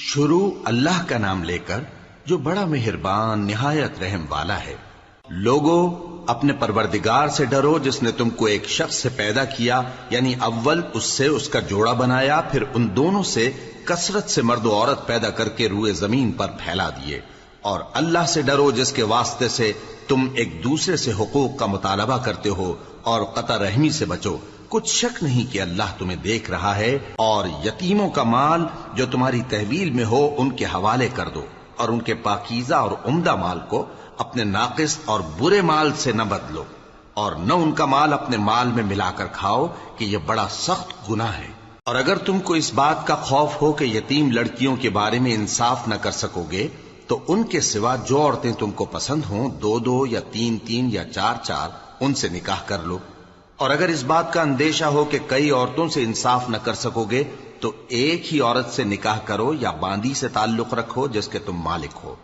شروع اللہ کا نام لے کر جو بڑا مہربان نہایت رحم والا ہے۔ لوگو اپنے پروردگار سے ڈرو جس نے تم کو ایک شخص سے پیدا کیا، یعنی اول اس سے اس کا جوڑا بنایا، پھر ان دونوں سے کثرت سے مرد و عورت پیدا کر کے روئے زمین پر پھیلا دیے۔ اور اللہ سے ڈرو جس کے واسطے سے تم ایک دوسرے سے حقوق کا مطالبہ کرتے ہو، اور قطع رحمی سے بچو۔ کچھ شک نہیں کہ اللہ تمہیں دیکھ رہا ہے۔ اور یتیموں کا مال جو تمہاری تحویل میں ہو ان کے حوالے کر دو، اور ان کے پاکیزہ اور عمدہ مال کو اپنے ناقص اور برے مال سے نہ بدلو، اور نہ ان کا مال اپنے مال میں ملا کر کھاؤ کہ یہ بڑا سخت گناہ ہے۔ اور اگر تم کو اس بات کا خوف ہو کہ یتیم لڑکیوں کے بارے میں انصاف نہ کر سکو گے تو ان کے سوا جو عورتیں تم کو پسند ہوں، 2 یا 3 یا 4 ان سے نکاح کر لو۔ اور اگر اس بات کا اندیشہ ہو کہ کئی عورتوں سے انصاف نہ کر سکو گے تو ایک ہی عورت سے نکاح کرو یا باندی سے تعلق رکھو جس کے تم مالک ہو۔